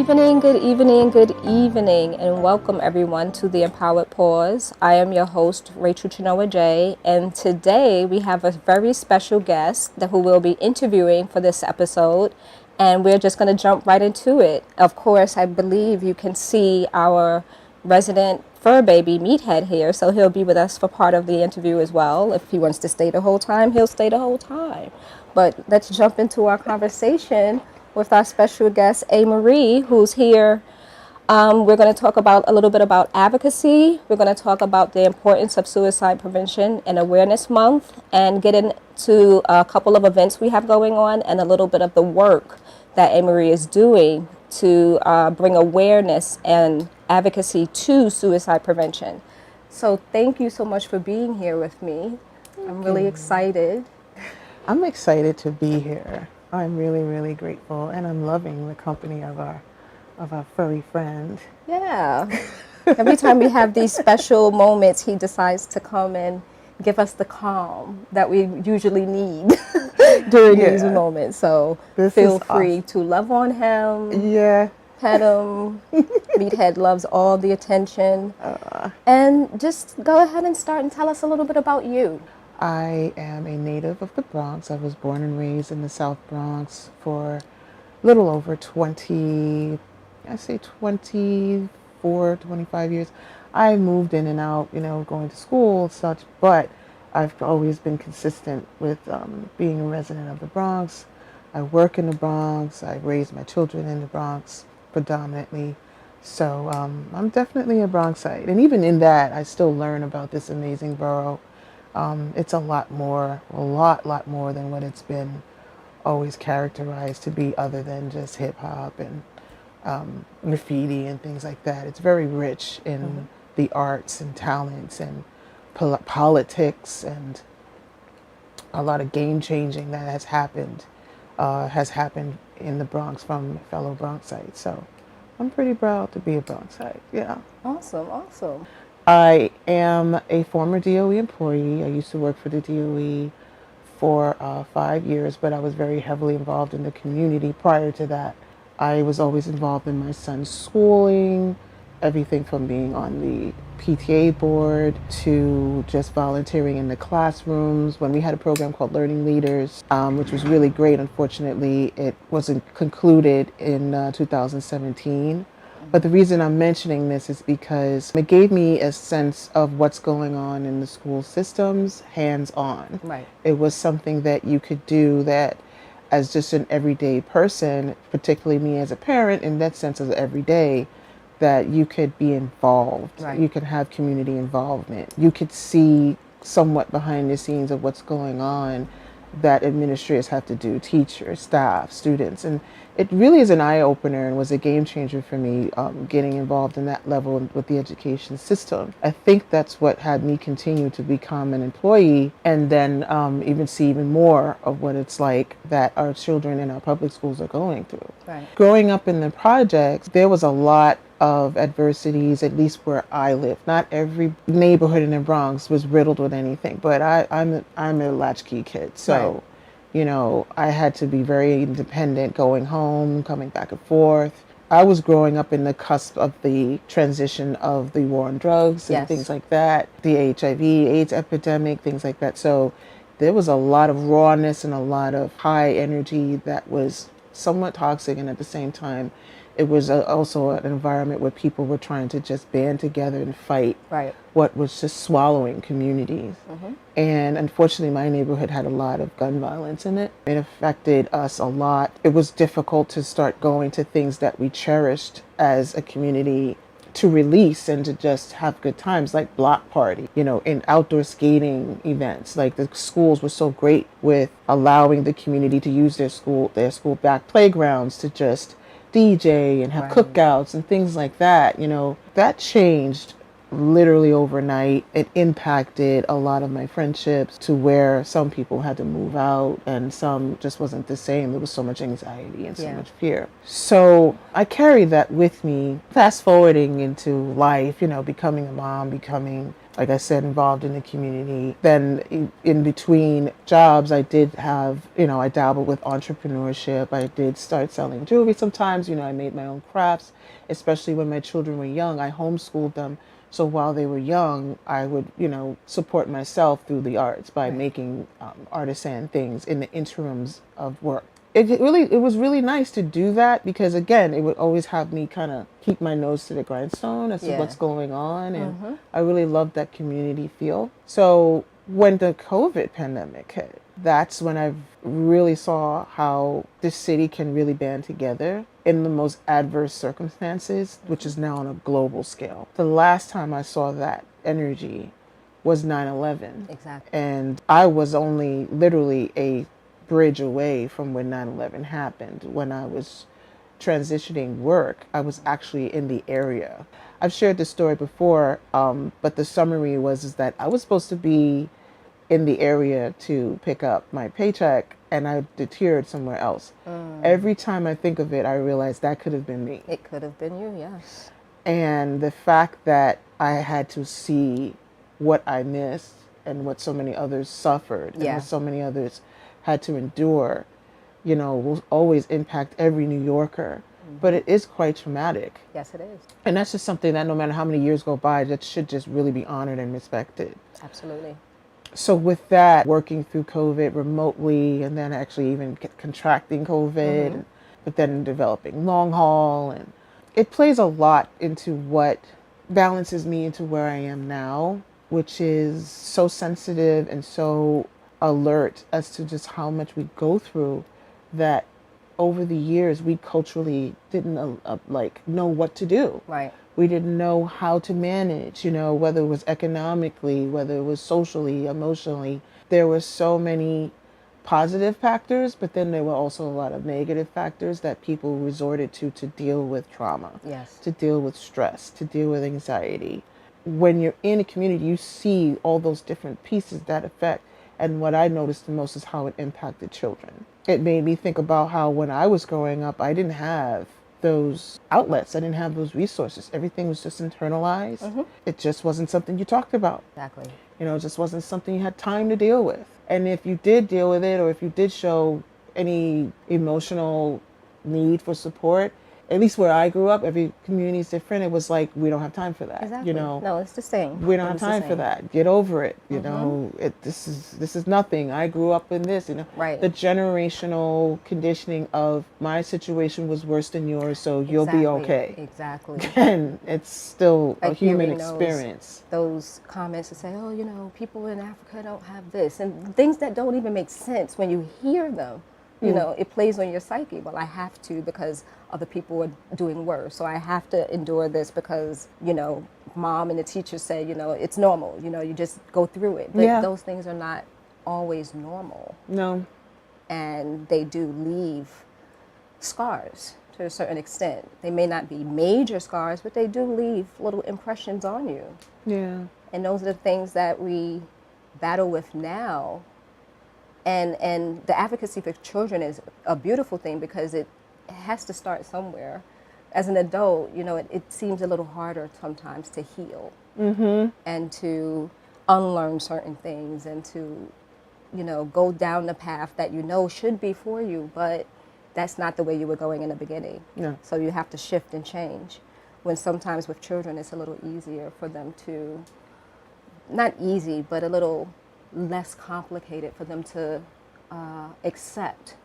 good evening, and welcome everyone to the Empowered Pause. I am your host, Rachel Chinoa J, and today we have a very special guest who we'll be interviewing for this episode, and we're just going to jump right into it. Of course, I believe you can see our resident fur baby Meathead here, so he'll be with us for part of the interview as well. If he wants to stay the whole time, he'll stay the whole time. But let's jump into our conversation with our special guest, A. Marie, who's here. We're going to talk about a little bit about advocacy. We're going to talk about the importance of Suicide Prevention and Awareness Month, and get into a couple of events we have going on and a little bit of the work that A. Marie is doing to bring awareness and advocacy to suicide prevention. So thank you so much for being here with me. I'm really excited. I'm excited to be here. I'm really, really grateful, and I'm loving the company of our furry friend. Yeah. Every time we have these special moments, he decides to come and give us the calm that we usually need during these moments. So feel free to love on him. Yeah. Pet him. Meathead loves all the attention. And just go ahead and start and tell us a little bit about you. I am a native of the Bronx. I was born and raised in the South Bronx for a little over 24, 25 years. I moved in and out, going to school and such, but I've always been consistent with being a resident of the Bronx. I work in the Bronx. I raise my children in the Bronx predominantly. So I'm definitely a Bronxite. And even in that, I still learn about this amazing borough. It's a lot more than what it's been always characterized to be, other than just hip hop and graffiti and things like that. It's very rich in the arts and talents and politics, and a lot of game changing that has happened in the Bronx from fellow Bronxites. So I'm pretty proud to be a Bronxite. Yeah. Awesome. I am a former DOE employee. I used to work for the DOE for 5 years, but I was very heavily involved in the community prior to that. I was always involved in my son's schooling, everything from being on the PTA board to just volunteering in the classrooms. When we had a program called Learning Leaders, which was really great. Unfortunately, it wasn't concluded in 2017. But the reason I'm mentioning this is because it gave me a sense of what's going on in the school systems, hands-on. Right. It was something that you could do that as just an everyday person, particularly me as a parent, in that sense of everyday, that you could be involved. Right. You could have community involvement. You could see somewhat behind the scenes of what's going on that administrators have to do, teachers, staff, students. And it really is an eye-opener and was a game changer for me, getting involved in that level with the education system. I think that's what had me continue to become an employee, and then even see even more of what it's like that our children in our public schools are going through. Right. Growing up in the projects, there was a lot of adversities, at least where I live. Not every neighborhood in the Bronx was riddled with anything, but I'm a latchkey kid, so I had to be very independent, going home, coming back and forth. I was growing up in the cusp of the transition of the war on drugs and things like that, the HIV/AIDS epidemic, things like that. So there was a lot of rawness and a lot of high energy that was somewhat toxic, and at the same time, it was also an environment where people were trying to just band together and fight what was just swallowing communities. And unfortunately, my neighborhood had a lot of gun violence in it. It affected us a lot. It was difficult to start going to things that we cherished as a community to release and to just have good times, like block party, in outdoor skating events. Like the schools were so great with allowing the community to use their school back playgrounds to just DJ and have cookouts and things like that. That changed literally overnight. It impacted a lot of my friendships to where some people had to move out and some just wasn't the same. There was so much anxiety and so much fear. So I carried that with me, fast forwarding into life, becoming a mom, becoming like I said, involved in the community. Then in between jobs, I did have, I dabbled with entrepreneurship. I did start selling jewelry sometimes. I made my own crafts, especially when my children were young. I homeschooled them. So while they were young, I would, support myself through the arts by making artisan things in the interims of work. It was really nice to do that because again it would always have me kind of keep my nose to the grindstone as to what's going on, and I really loved that community feel. So when the COVID pandemic hit, that's when I really saw how this city can really band together in the most adverse circumstances, which is now on a global scale. The last time I saw that energy was 9/11. Exactly. And I was only literally a bridge away from when 9/11 happened. When I was transitioning work, I was actually in the area. I've shared this story before, but the summary was is that I was supposed to be in the area to pick up my paycheck, and I deterred somewhere else. Every time I think of it, I realize that could have been me. It could have been you, yes. And the fact that I had to see what I missed and what so many others suffered and what so many others had to endure, will always impact every New Yorker. But it is quite traumatic. Yes, it is. And that's just something that no matter how many years go by, that should just really be honored and respected. Absolutely. So with that, working through COVID remotely and then actually even contracting COVID, but then developing long haul, and it plays a lot into what balances me into where I am now, which is so sensitive and so alert as to just how much we go through, that over the years we culturally didn't know what to do. Right. We didn't know how to manage, whether it was economically, whether it was socially, emotionally. There were so many positive factors, but then there were also a lot of negative factors that people resorted to deal with trauma, Yes. to deal with stress, to deal with anxiety. When you're in a community, you see all those different pieces that affect. And what I noticed the most is how it impacted children. It made me think about how when I was growing up, I didn't have those outlets. I didn't have those resources. Everything was just internalized. It just wasn't something you talked about. Exactly. It just wasn't something you had time to deal with. And if you did deal with it, or if you did show any emotional need for support, at least where I grew up, every community is different. It was like, we don't have time for that. Exactly. No, it's the same. We don't have time for that. Get over it. This is nothing. I grew up in this. Right. The generational conditioning of my situation was worse than yours, so you'll be okay. Exactly. And it's still like a human experience. Those comments that say, oh, people in Africa don't have this, and things that don't even make sense when you hear them. It plays on your psyche. Well, I have to because other people are doing worse. So I have to endure this because, mom and the teacher say, it's normal. You just go through it. But those things are not always normal. No. And they do leave scars to a certain extent. They may not be major scars, but they do leave little impressions on you. Yeah. And those are the things that we battle with now. And the advocacy for children is a beautiful thing because it has to start somewhere. As an adult, it seems a little harder sometimes to heal and to unlearn certain things and to, go down the path that should be for you, but that's not the way you were going in the beginning. No. So you have to shift and change. When sometimes with children, it's a little easier for them to, not easy, but a little less complicated for them to accept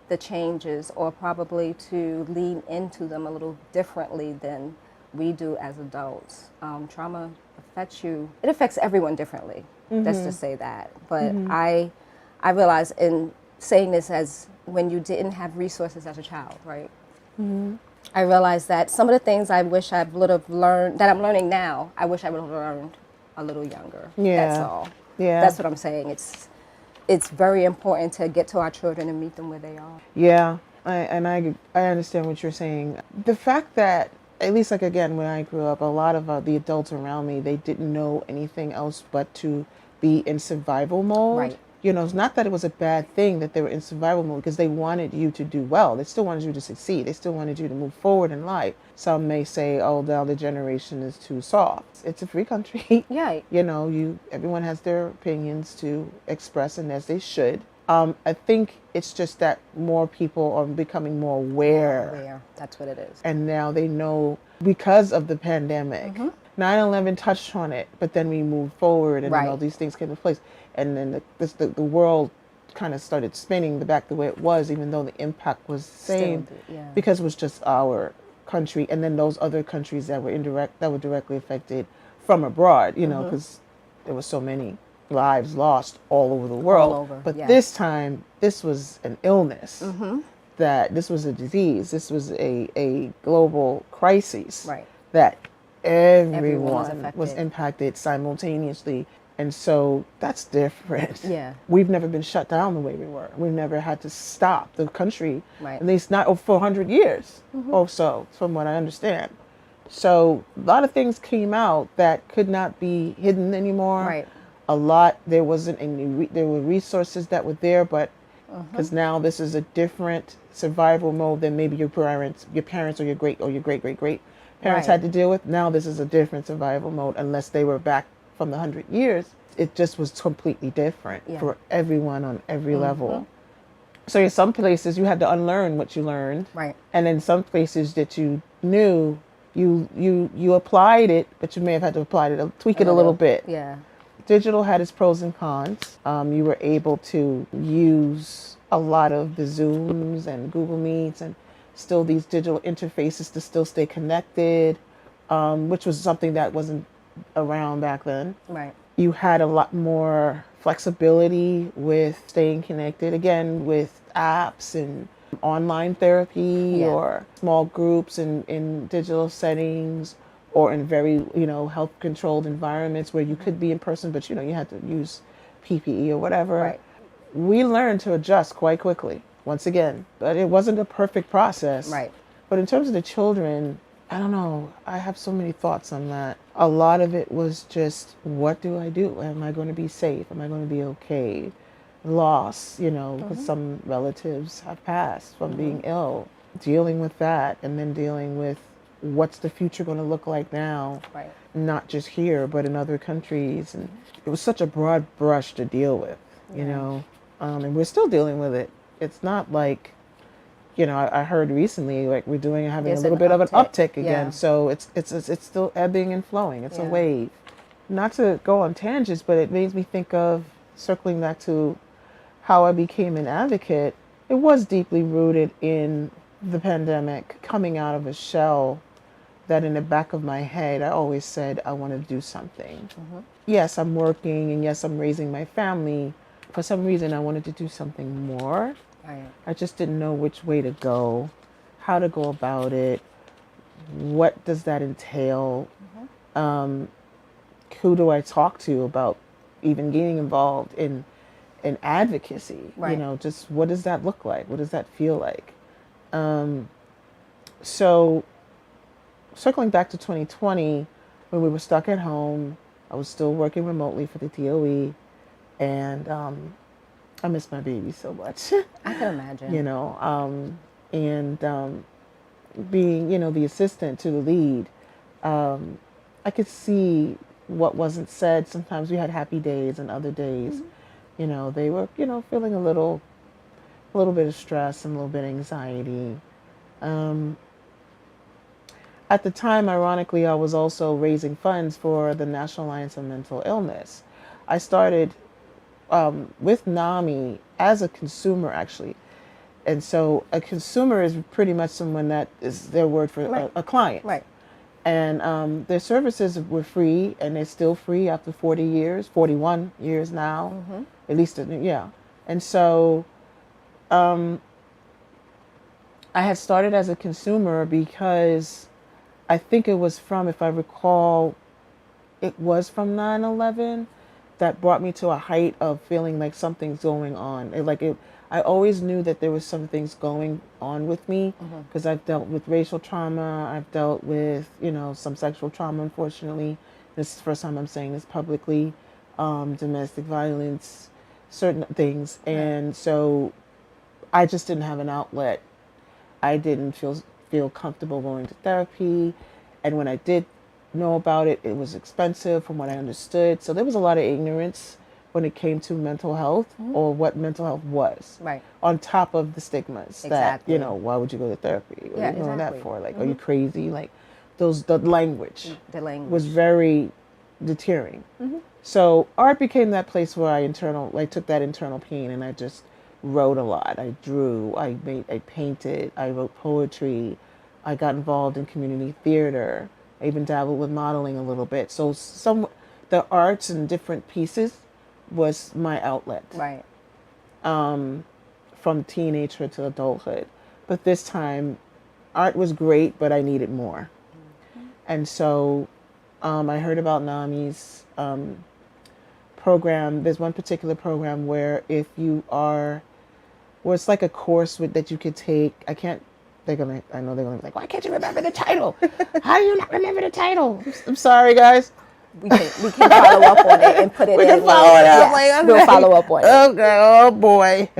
the changes, or probably to lean into them a little differently than we do as adults. Trauma affects you. It affects everyone differently. Let's just say that. But I realize in saying this as when you didn't have resources as a child, right? I realized that some of the things I wish I would have learned, that I'm learning now, I wish I would have learned a little younger. Yeah. That's all. Yeah. That's what I'm saying. It's very important to get to our children and meet them where they are. Yeah. I understand what you're saying. The fact that, at least like again, when I grew up, a lot of the adults around me, they didn't know anything else but to be in survival mode. Right. You know, it's not that it was a bad thing that they were in survival mode, because they wanted you to do well. They still wanted you to succeed. They still wanted you to move forward in life. Some may say, oh, now the generation is too soft. It's a free country. Yeah. You know, everyone has their opinions to express, and as they should. I think it's just that more people are becoming more aware. That's what it is. And now they know, because of the pandemic. 9/11 touched on it, but then we moved forward, and then all these things came into place. And then the world kind of started spinning back the way it was, even though the impact was the same, because it was just our country, and then those other countries that were directly affected from abroad, you know, because there were so many lives lost all over the world. But this time, this was an illness, that this was a disease, this was a global crisis, that everyone was impacted simultaneously. And so that's different. Yeah. We've never been shut down the way we were. We've never had to stop the country, at least not for 100 years or so, from what I understand. So a lot of things came out that could not be hidden anymore. A lot, there wasn't any, there were resources that were there, but because now this is a different survival mode than maybe your parents or your great parents had to deal with. Now this is a different survival mode, unless they were back from the 100 years. It just was completely different for everyone on every level. So in some places you had to unlearn what you learned, and in some places that you knew, you applied it, but you may have had to tweak it a little bit. Digital had its pros and cons. You were able to use a lot of the Zooms and Google Meets and still these digital interfaces to still stay connected, which was something that wasn't around back then. You had a lot more flexibility with staying connected, again, with apps and online therapy or small groups in digital settings, or in very, health controlled environments where you could be in person, but you had to use PPE or whatever. We learned to adjust quite quickly, once again, but it wasn't a perfect process. But in terms of the children, I don't know. I have so many thoughts on that. A lot of it was just, what do I do? Am I going to be safe? Am I going to be okay? Loss, because some relatives have passed from being ill. Dealing with that, and then dealing with what's the future going to look like now, not just here, but in other countries. And it was such a broad brush to deal with, and we're still dealing with it. It's not like, I heard recently, like having a little bit of an uptick again. So it's still ebbing and flowing. It's a wave. Not to go on tangents, but it makes me think of, circling back to how I became an advocate. It was deeply rooted in the pandemic, coming out of a shell that in the back of my head, I always said, I want to do something. Yes, I'm working, and yes, I'm raising my family. For some reason, I wanted to do something more. I just didn't know which way to go, how to go about it, what does that entail, who do I talk to about even getting involved in advocacy, just what does that look like, what does that feel like? So circling back to 2020, when we were stuck at home, I was still working remotely for the DOE, and I miss my baby so much. I can imagine. Being, the assistant to the lead, I could see what wasn't said. Sometimes we had happy days, and other days, they were, feeling a little bit of stress and a little bit of anxiety. At the time, ironically, I was also raising funds for the National Alliance on Mental Illness. I started with NAMI as a consumer, actually. And so a consumer is pretty much someone that is their word for a client. And their services were free, and they're still free after 41 years now, at least, And so I had started as a consumer because I think it was from, if I recall, it was from 9/11 that brought me to a height of feeling like something's going on. I always knew that there was some things going on with me, because I've dealt with racial trauma. I've dealt with, some sexual trauma, unfortunately. This is the first time I'm saying this publicly. Domestic violence, certain things. And so I just didn't have an outlet. I didn't feel comfortable going to therapy. And when I did know about it, it was expensive from what I understood. So there was a lot of ignorance when it came to mental health or what mental health was. Right. On top of the stigmas that, why would you go to therapy? What are you doing that for? Like, are you crazy? Like, the language was very deterring. So art became that place where I took that internal pain and I just wrote a lot. I drew, I painted, I wrote poetry. I got involved in community theater. I even dabbled with modeling a little bit. So the arts and different pieces was my outlet. Right. From teenagehood to adulthood. But this time, art was great, but I needed more. And so I heard about NAMI's program. There's one particular program where if you are, where it's like a course that you could take. I know they're gonna be like, why can't you remember the title? How do you not remember the title? I'm sorry, guys. We can follow up on it and put it in. We can follow it up. Yes, we'll follow up on it. Okay, oh boy.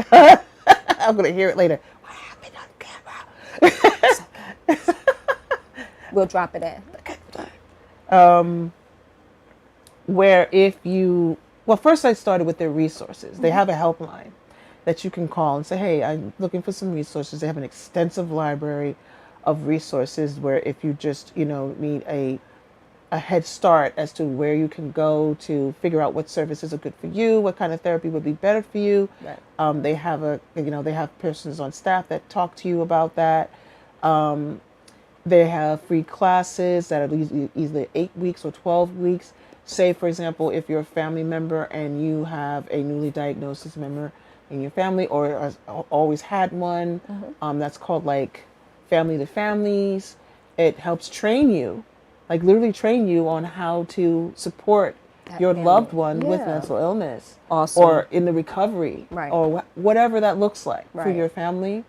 I'm going to hear it later. What happened on camera? We'll drop it in. Where first I started with their resources. They have a helpline that you can call and say, hey, I'm looking for some resources. They have an extensive library of resources where if you just, need a head start as to where you can go to figure out what services are good for you, what kind of therapy would be better for you. Right. They have persons on staff that talk to you about that. They have free classes that are either 8 weeks or 12 weeks. Say, for example, if you're a family member and you have a newly diagnosed member in your family or has always had one, that's called like Family to Families. It helps train you. Like literally train you on how to support your loved one with mental illness. Awesome. Or in the recovery. Right. Or whatever that looks like for your family.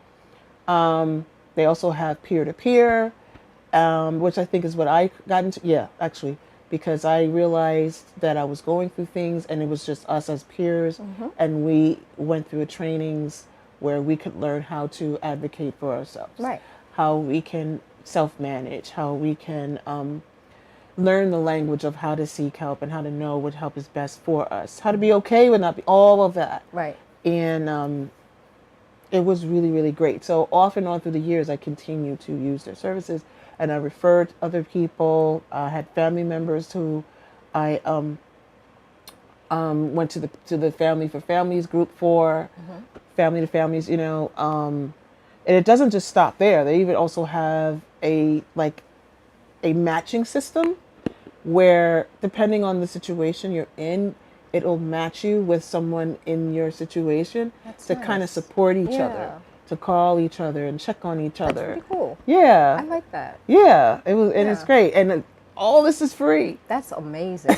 They also have peer-to-peer, which I think is what I got into. Yeah, actually, because I realized that I was going through things and it was just us as peers. And we went through trainings where we could learn how to advocate for ourselves. Right. How we can self-manage, how we can learn the language of how to seek help and how to know what help is best for us, how to be okay with not be, all of that. Right. And it was really, really great. So off and on through the years, I continued to use their services and I referred other people. I had family members who I went to the Family for Families group for, Family to Families, and it doesn't just stop there. They even also have a matching system where depending on the situation you're in, it'll match you with someone in your situation. That's to nice. Kind of support each other, to call each other and check on each other. That's pretty cool. Yeah. I like that. Yeah, it was, and it's great. And all this is free. That's amazing.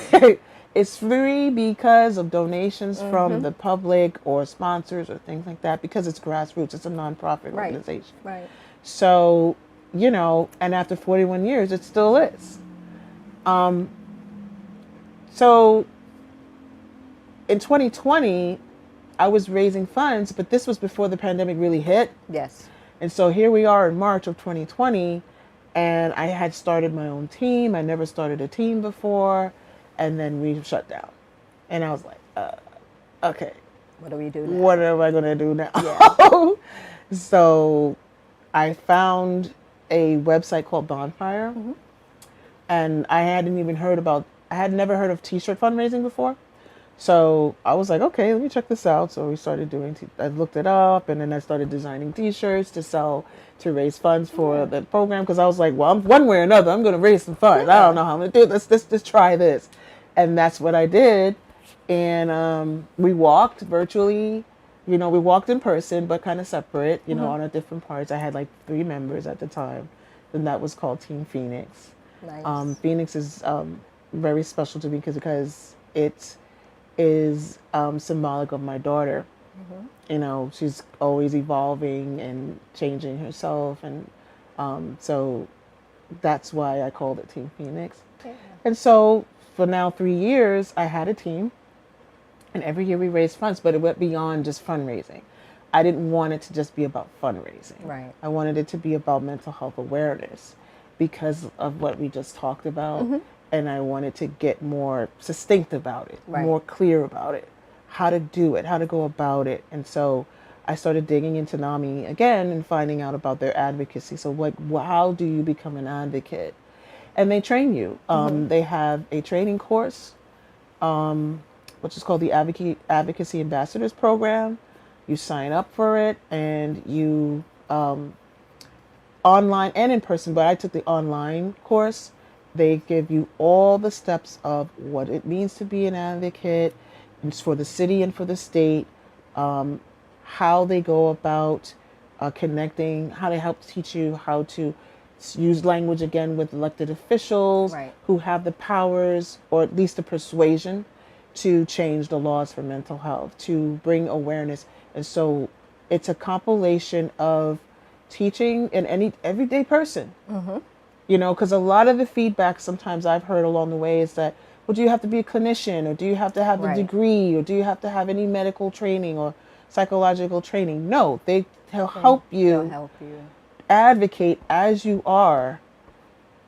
It's free because of donations from the public or sponsors or things like that, because it's grassroots. It's a nonprofit organization. Right. So, and after 41 years, it still is. So in 2020, I was raising funds, but this was before the pandemic really hit. Yes. And so here we are in March of 2020, and I had started my own team. I never started a team before, and then we shut down. And I was like, okay. What do we do now? What am I going to do now? Yeah. So I found a website called Bonfire, and I had never heard of t-shirt fundraising before. So I was like, okay, let me check this out. So we started doing, I looked it up, and then I started designing t-shirts to sell, to raise funds for the program. Cause I was like, well, one way or another, I'm going to raise some funds. I don't know how I'm going to do it. Let's try this. And that's what I did. And we walked virtually, we walked in person, but kind of separate, on our different parts. I had like 3 members at the time, and that was called Team Phoenix. Nice. Phoenix is very special to me because it is symbolic of my daughter. She's always evolving and changing herself, and so that's why I called it Team Phoenix. Yeah. And so for now 3 years, I had a team, And every year we raise funds, but it went beyond just fundraising. I didn't want it to just be about fundraising. Right. I wanted it to be about mental health awareness because of what we just talked about. And I wanted to get more succinct about it, Right. more clear about it, how to do it, how to go about it. And so I started digging into NAMI again and finding out about their advocacy. So how do you become an advocate? And they train you. They have a training course, which is called the Advocacy Ambassadors Program. You sign up for it, and you online and in person, but I took the online course. They give you all the steps of what it means to be an advocate. It's for the city and for the state, how they go about connecting, how they help teach you how to use language again with elected officials Right. who have the powers or at least the persuasion to change the laws for mental health, to bring awareness. And so it's a compilation of teaching in any everyday person. You know, because a lot of the feedback sometimes I've heard along the way is that, well, do you have to be a clinician, or do you have to have a Right. degree, or do you have to have any medical training or psychological training? No, they'll help They'll you help you. advocate as you are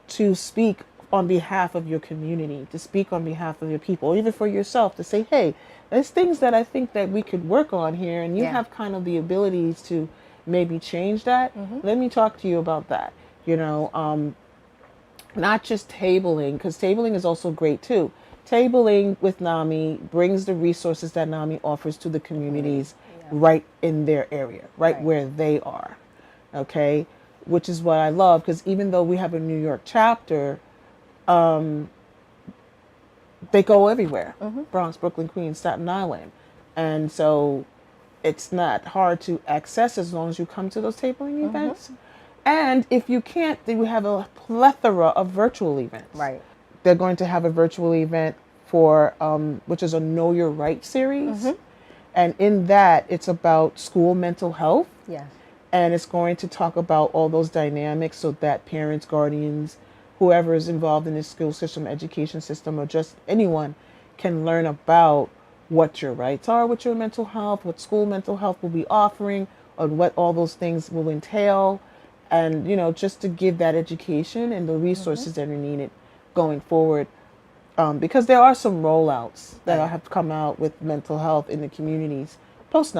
to speak on behalf of your community, to speak on behalf of your people, or even for yourself, to say, hey, there's things that I think that we could work on here, and you Yeah. have kind of the abilities to maybe change that. Let me talk to you about that. You know, not just tabling, because tabling is also great too. Tabling with NAMI brings the resources that NAMI offers to the communities right in their area, right where they are. Okay, which is what I love, because even though we have a New York chapter, they go everywhere: Bronx, Brooklyn, Queens, Staten Island, and so it's not hard to access as long as you come to those tabling events. And if you can't, then we have a plethora of virtual events. Right. They're going to have a virtual event for, which is a Know Your Right series. And in that, it's about school mental health. Yes. And it's going to talk about all those dynamics so that parents, guardians, whoever is involved in the school system, education system, or just anyone can learn about what your rights are with your mental health, what school mental health will be offering, or what all those things will entail. And, you know, just to give that education and the resources that are needed going forward. Because there are some rollouts that have come out with mental health in the communities post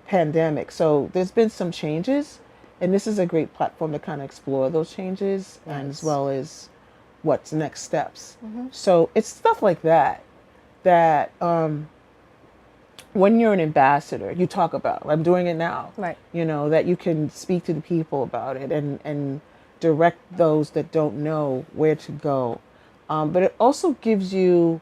pandemic. So there's been some changes, and this is a great platform to kind of explore those changes and as well as what's next steps. So it's stuff like that when you're an ambassador, you talk about. I'm doing it now. Right. You know, that you can speak to the people about it and direct those that don't know where to go. But it also gives you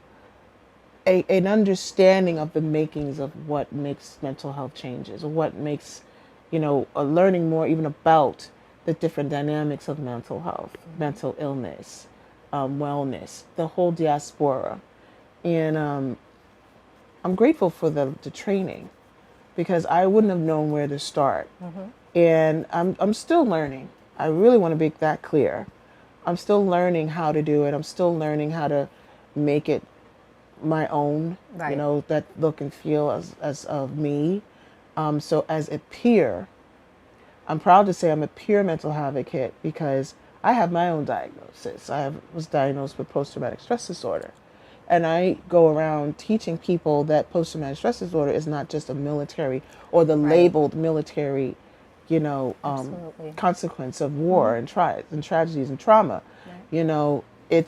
an understanding of the makings of what makes mental health changes, or what makes, you know, learning more even about the different dynamics of mental health, mental illness, wellness, the whole diaspora. And I'm grateful for the training, because I wouldn't have known where to start. And I'm still learning. I really want to make that clear. I'm still learning how to do it. I'm still learning how to make it my own, you know, that look and feel as of me. So as a peer, I'm proud to say I'm a peer mental health advocate, because I have my own diagnosis. Was diagnosed with post-traumatic stress disorder. And I go around teaching people that post-traumatic stress disorder is not just a military or the labeled military, you know, consequence of war and tragedies and trauma. You know, it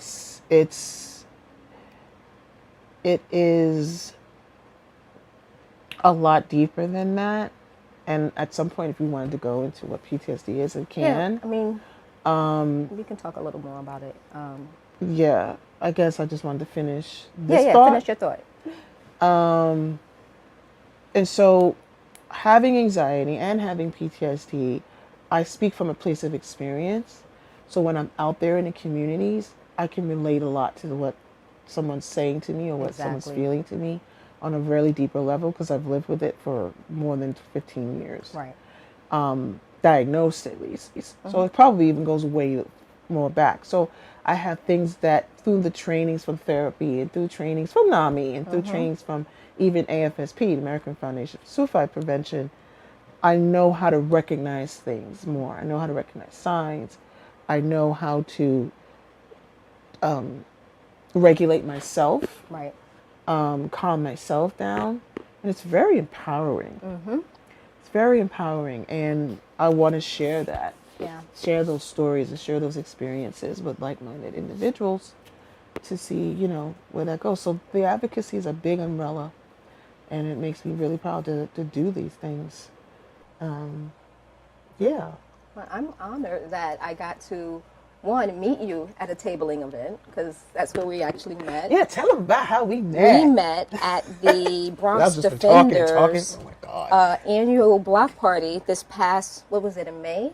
is a lot deeper than that. And at some point, if we wanted to go into what PTSD is, it can. Yeah, I mean, we can talk a little more about it. Yeah, I guess I just wanted to finish this thought. Finish your thought. And so, having anxiety and having PTSD, I speak from a place of experience. So when I'm out there in the communities, I can relate a lot to what someone's saying to me or what someone's feeling to me on a really deeper level, because I've lived with it for more than 15 years. Right. Diagnosed at least. So it probably even goes way more back. So I have things that through the trainings from therapy and through trainings from NAMI and through trainings from even AFSP, the American Foundation for Suicide Prevention, I know how to recognize things more. I know how to recognize signs. I know how to regulate myself, Right. calm myself down. And it's very empowering. It's very empowering. And I want to share that. Yeah. Share those stories and share those experiences with like-minded individuals to see, where that goes. So the advocacy is a big umbrella, and it makes me really proud to do these things. Yeah. Well, I'm honored that I got to, one, meet you at a tabling event, because that's where we actually met. Yeah, tell them about how we met. We met at the I've Bronx just been talking and talking. Defenders Oh my God. Annual block party this past, what was it, in May?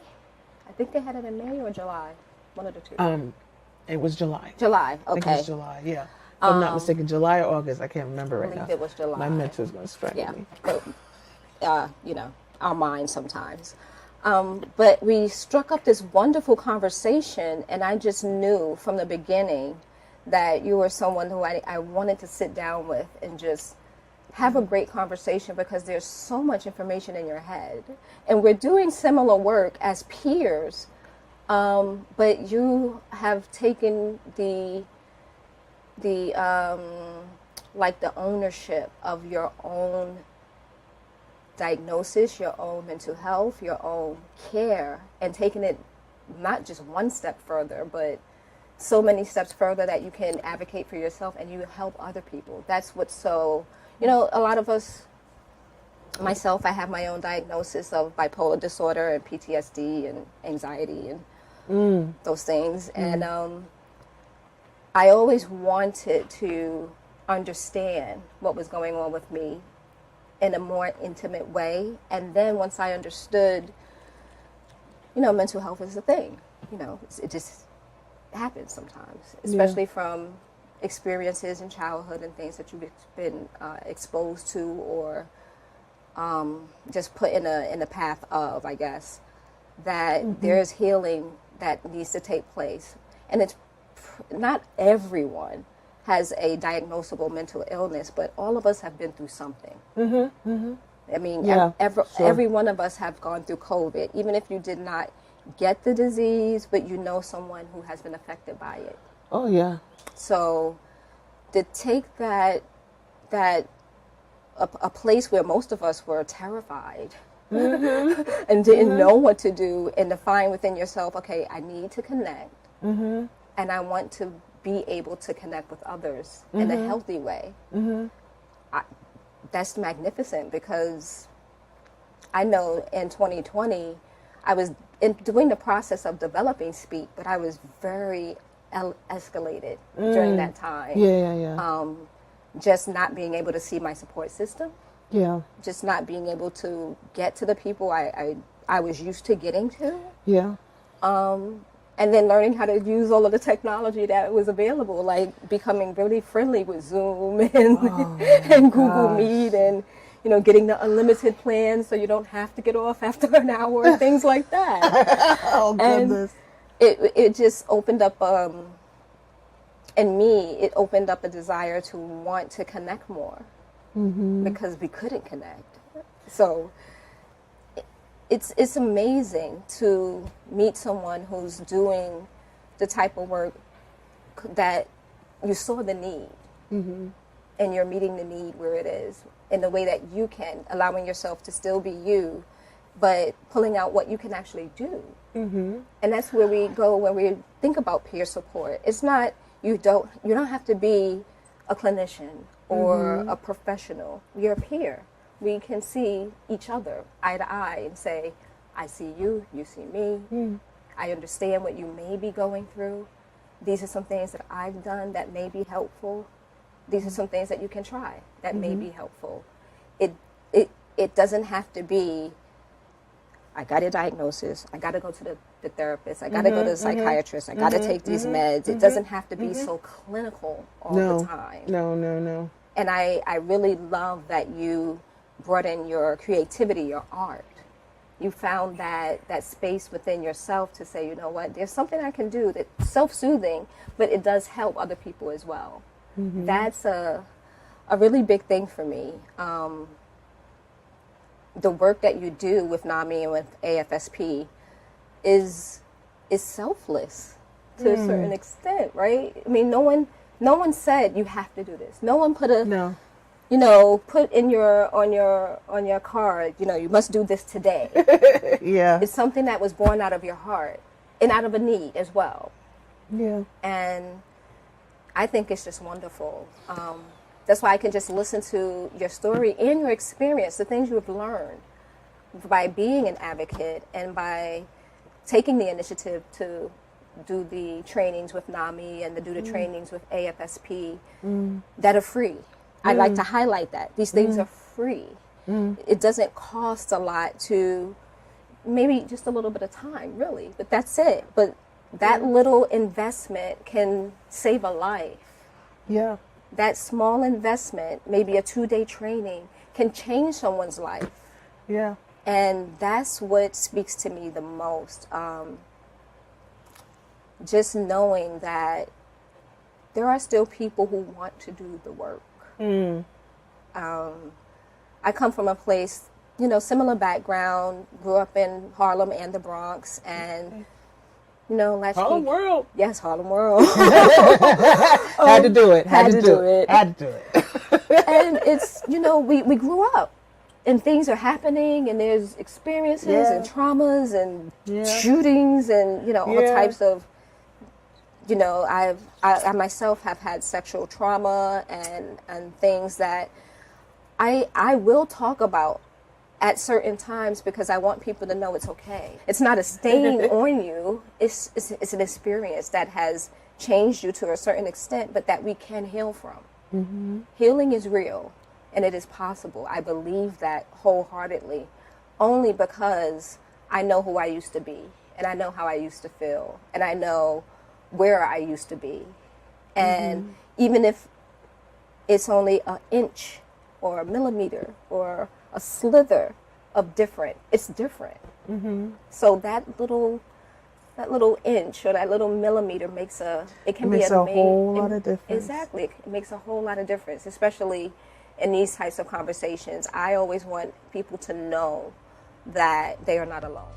I think they had it in May or July. One of the two. It was July. July, I think it okay. was July, yeah. If I'm not mistaken, July or August. I can't remember right now. I believe it was July. My mentor's going to strangle Yeah. me. But, our minds sometimes. But we struck up this wonderful conversation, and I just knew from the beginning that you were someone who I wanted to sit down with and just have a great conversation, because there's so much information in your head. And we're doing similar work as peers, but you have taken the ownership of your own diagnosis, your own mental health, your own care, and taking it not just one step further, but so many steps further that you can advocate for yourself and you help other people. That's what's so, a lot of us, myself, I have my own diagnosis of bipolar disorder and PTSD and anxiety and those things. And I always wanted to understand what was going on with me in a more intimate way. And then once I understood, mental health is a thing. It just happens sometimes, especially from experiences in childhood and things that you've been exposed to, or just put in a path of, I guess, that there's healing that needs to take place. And it's not everyone has a diagnosable mental illness, but all of us have been through something. I mean, every one of us have gone through COVID, even if you did not get the disease, but someone who has been affected by it. Oh, yeah. So to take that a place where most of us were terrified and didn't know what to do, and to find within yourself, okay, I need to connect, and I want to be able to connect with others in a healthy way. That's magnificent, because I know in 2020 I was doing the process of developing speak, but I was very escalated during that time. Yeah. Just not being able to see my support system. Yeah. Just not being able to get to the people I was used to getting to. Yeah. And then learning how to use all of the technology that was available, like becoming really friendly with Zoom and Google Meet, and getting the unlimited plan so you don't have to get off after an hour and things like that. Oh, goodness. And it just opened up, in me, it opened up a desire to want to connect more, because we couldn't connect. So it's amazing to meet someone who's doing the type of work that you saw the need, and you're meeting the need where it is, in the way that you can, allowing yourself to still be you, but pulling out what you can actually do. And that's where we go when we think about peer support. It's not, you don't have to be a clinician or a professional. You're a peer. We can see each other eye to eye and say, I see you, you see me. I understand what you may be going through. These are some things that I've done that may be helpful. These are some things that you can try that may be helpful. It doesn't have to be, I got a diagnosis, I got to go to the therapist, I got to go to the psychiatrist, I got to take these meds. It doesn't have to be so clinical all the time. No. And I really love that you brought in your creativity, your art, you found that space within yourself to say, you know what, there's something I can do that's self-soothing, but it does help other people as well. That's a really big thing for me. The work that you do with NAMI and with AFSP is selfless to a certain extent, right? I mean, no one said you have to do this. No one put put in on your card, you must do this today. Yeah. It's something that was born out of your heart and out of a need as well. Yeah. And I think it's just wonderful. That's why I can just listen to your story and your experience, the things you have learned by being an advocate and by taking the initiative to do the trainings with NAMI and to do the trainings with AFSP that are free. I'd like to highlight that. These things are free. It doesn't cost a lot to, maybe just a little bit of time, really, but that's it. But that little investment can save a life. Yeah. That small investment, maybe a 2-day training, can change someone's life. Yeah. And that's what speaks to me the most. Just knowing that there are still people who want to do the work. I come from a place, similar background, grew up in Harlem and the Bronx, and Harlem World. Yes, Harlem World. Had to do it. Had to do it. Had to do it. And it's, we grew up and things are happening and there's experiences and traumas and shootings and, all types of, I myself have had sexual trauma and things that I will talk about at certain times because I want people to know it's okay. It's not a stain on you. It's an experience that has changed you to a certain extent, but that we can heal from. Healing is real, and it is possible. I believe that wholeheartedly, only because I know who I used to be, and I know how I used to feel, and I know where I used to be. And even if it's only an inch or a millimeter or a slither of different, it's different. So that little inch or that little millimeter makes a whole lot of difference. Exactly, it makes a whole lot of difference, especially in these types of conversations. I always want people to know that they are not alone.